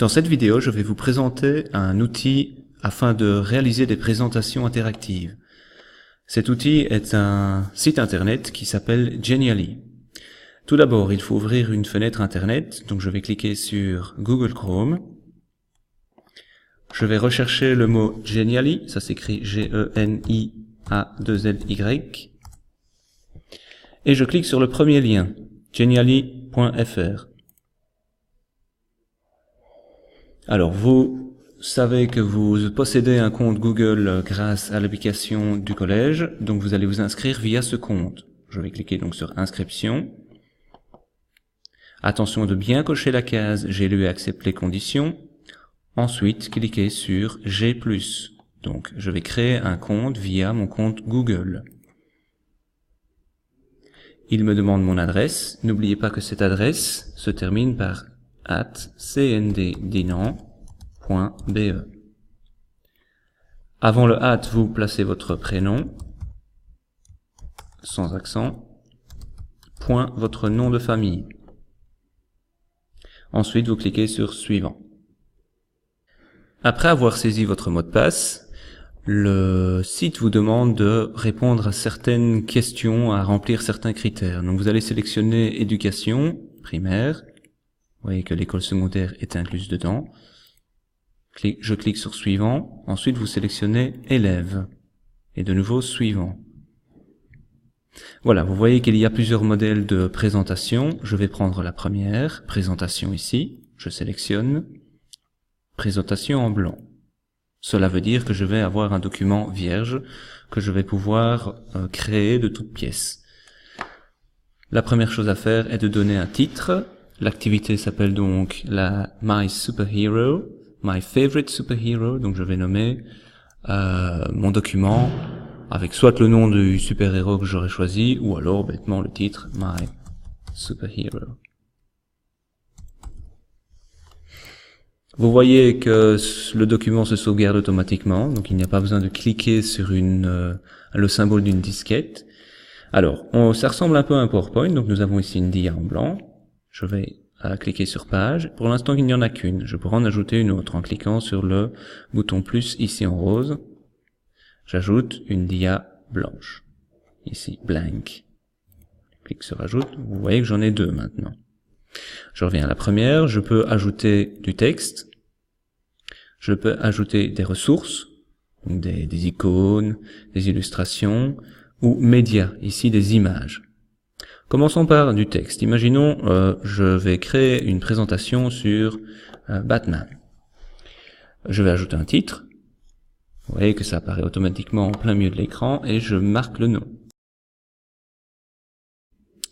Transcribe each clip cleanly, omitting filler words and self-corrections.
Dans cette vidéo, je vais vous présenter un outil afin de réaliser des présentations interactives. Cet outil est un site internet qui s'appelle Genially. Tout d'abord, il faut ouvrir une fenêtre internet, donc je vais cliquer sur Google Chrome. Je vais rechercher le mot Genially, ça s'écrit G-E-N-I-A-2-L-Y. Et je clique sur le premier lien, genially.fr. Alors, vous savez que vous possédez un compte Google grâce à l'application du collège, donc vous allez vous inscrire via ce compte. Je vais cliquer donc sur Inscription. Attention de bien cocher la case « J'ai lu et accepte les conditions ». Ensuite, cliquez sur « G+». Donc, je vais créer un compte via mon compte Google. Il me demande mon adresse. N'oubliez pas que cette adresse se termine par @cnddinan.be. Avant le @ vous placez votre prénom, sans accent, point votre nom de famille. Ensuite, vous cliquez sur Suivant. Après avoir saisi votre mot de passe, le site vous demande de répondre à certaines questions, à remplir certains critères. Donc vous allez sélectionner Éducation primaire. Vous voyez que l'école secondaire est incluse dedans. Je clique sur Suivant. Ensuite, vous sélectionnez Élève. Et de nouveau Suivant. Voilà, vous voyez qu'il y a plusieurs modèles de présentation. Je vais prendre la première, présentation ici. Je sélectionne. Présentation en blanc. Cela veut dire que je vais avoir un document vierge que je vais pouvoir créer de toutes pièces. La première chose à faire est de donner un titre. L'activité s'appelle donc la My Superhero, My Favorite Superhero. Donc je vais nommer mon document avec soit le nom du super-héros que j'aurais choisi, ou alors bêtement le titre My Superhero. Vous voyez que le document se sauvegarde automatiquement, donc il n'y a pas besoin de cliquer sur le symbole d'une disquette. Alors, ça ressemble un peu à un PowerPoint, donc nous avons ici une dia en blanc. Je vais cliquer sur Page. Pour l'instant, il n'y en a qu'une. Je pourrais en ajouter une autre en cliquant sur le bouton plus ici en rose. J'ajoute une dia blanche. Ici, blank. Je clique sur Ajoute. Vous voyez que j'en ai deux maintenant. Je reviens à la première. Je peux ajouter du texte. Je peux ajouter des ressources, donc des icônes, des illustrations, ou médias, ici des images. Commençons par du texte. Imaginons, je vais créer une présentation sur Batman. Je vais ajouter un titre. Vous voyez que ça apparaît automatiquement en plein milieu de l'écran et je marque le nom.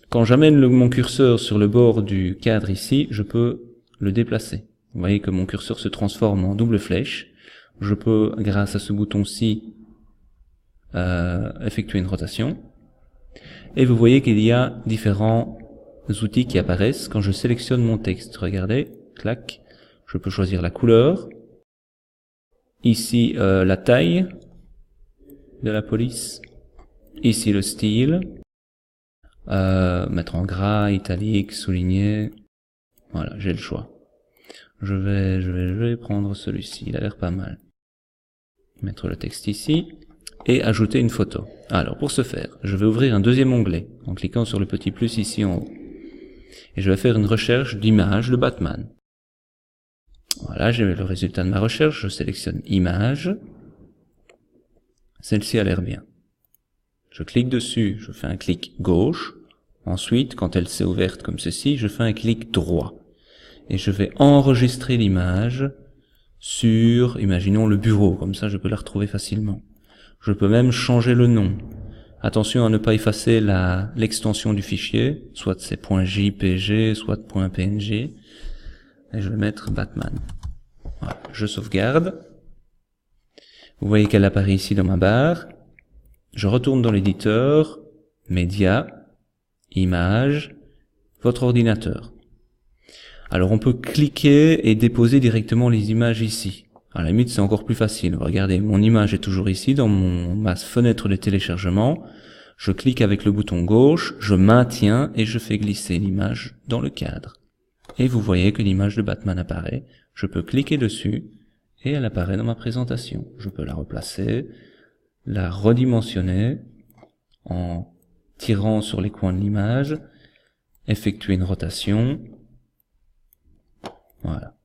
Quand j'amène mon curseur sur le bord du cadre ici, je peux le déplacer. Vous voyez que mon curseur se transforme en double flèche. Je peux, grâce à ce bouton-ci, effectuer une rotation. Et vous voyez qu'il y a différents outils qui apparaissent quand je sélectionne mon texte. Regardez, clac, je peux choisir la couleur. Ici, la taille de la police. Ici, le style. Mettre en gras, italique, souligné. Voilà, j'ai le choix. Je vais prendre celui-ci, il a l'air pas mal. Mettre le texte ici. Et ajouter une photo. Alors, pour ce faire, je vais ouvrir un deuxième onglet, en cliquant sur le petit plus ici en haut. Et je vais faire une recherche d'image de Batman. Voilà, j'ai le résultat de ma recherche, je sélectionne Image. Celle-ci a l'air bien. Je clique dessus, je fais un clic gauche. Ensuite, quand elle s'est ouverte comme ceci, je fais un clic droit. Et je vais enregistrer l'image sur, imaginons, le bureau, comme ça je peux la retrouver facilement. Je peux même changer le nom. Attention à ne pas effacer l'extension du fichier, soit c'est .jpg, soit .png. Et je vais mettre Batman. Voilà, je sauvegarde. Vous voyez qu'elle apparaît ici dans ma barre. Je retourne dans l'éditeur, Médias, Images, votre ordinateur. Alors on peut cliquer et déposer directement les images ici. À la limite, c'est encore plus facile. Regardez, mon image est toujours ici dans ma fenêtre de téléchargement. Je clique avec le bouton gauche, je maintiens et je fais glisser l'image dans le cadre. Et vous voyez que l'image de Batman apparaît. Je peux cliquer dessus et elle apparaît dans ma présentation. Je peux la replacer, la redimensionner en tirant sur les coins de l'image, effectuer une rotation. Voilà.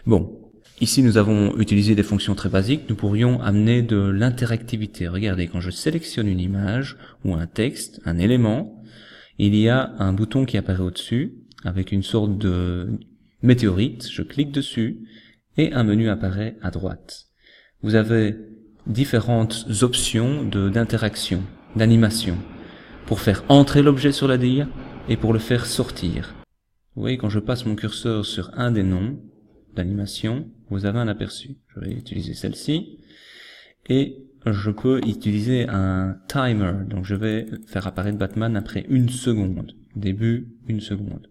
Bon. Ici, nous avons utilisé des fonctions très basiques. Nous pourrions amener de l'interactivité. Regardez, quand je sélectionne une image ou un texte, un élément, il y a un bouton qui apparaît au-dessus avec une sorte de météorite. Je clique dessus et un menu apparaît à droite. Vous avez différentes options d'interaction, d'animation, pour faire entrer l'objet sur la DIA et pour le faire sortir. Vous voyez, quand je passe mon curseur sur un des noms d'animation, vous avez un aperçu. Je vais utiliser celle-ci et je peux utiliser un timer. Donc je vais faire apparaître Batman après 1 seconde. Début, 1 seconde.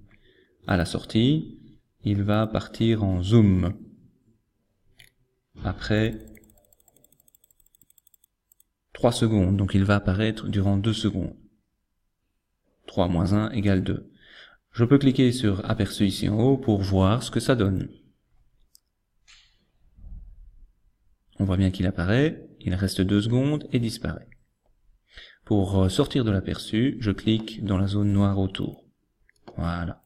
À la sortie, il va partir en zoom. Après 3 secondes. Donc il va apparaître durant 2 secondes. 3 moins 1 égale 2. Je peux cliquer sur aperçu ici en haut pour voir ce que ça donne. On voit bien qu'il apparaît, il reste 2 secondes et disparaît. Pour sortir de l'aperçu, je clique dans la zone noire autour. Voilà.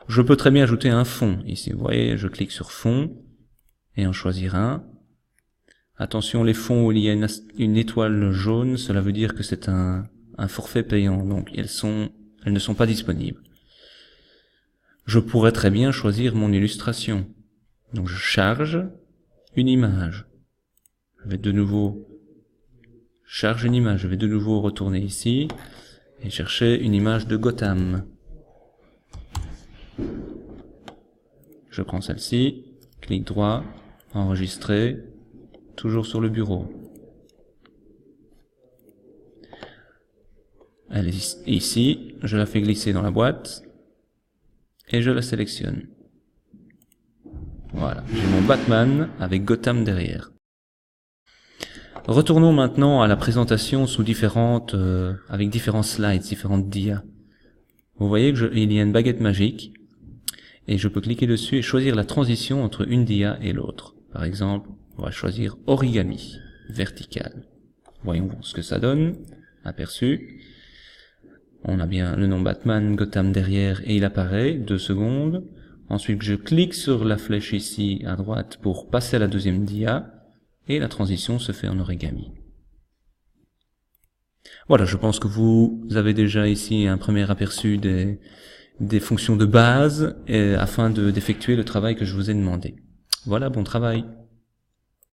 Je peux très bien ajouter un fond. Ici, vous voyez, je clique sur fond et en choisir un. Attention, les fonds où il y a une étoile jaune, cela veut dire que c'est un forfait payant, donc elles ne sont pas disponibles. Je pourrais très bien choisir mon illustration. Donc je charge une image. Je vais de nouveau charge une image. Je vais de nouveau retourner ici et chercher une image de Gotham. Je prends celle-ci, clic droit, enregistrer, toujours sur le bureau. Elle est ici, je la fais glisser dans la boîte et je la sélectionne. Voilà, j'ai mon Batman avec Gotham derrière. Retournons maintenant à la présentation sous avec différents slides, différentes dias. Vous voyez qu'il y a une baguette magique et je peux cliquer dessus et choisir la transition entre une dia et l'autre. Par exemple, on va choisir origami, vertical. Voyons ce que ça donne. Aperçu. On a bien le nom Batman, Gotham derrière et il apparaît, 2 secondes. Ensuite, je clique sur la flèche ici à droite pour passer à la deuxième dia et la transition se fait en origami. Voilà, je pense que vous avez déjà ici un premier aperçu des fonctions de base afin d'effectuer le travail que je vous ai demandé. Voilà, bon travail.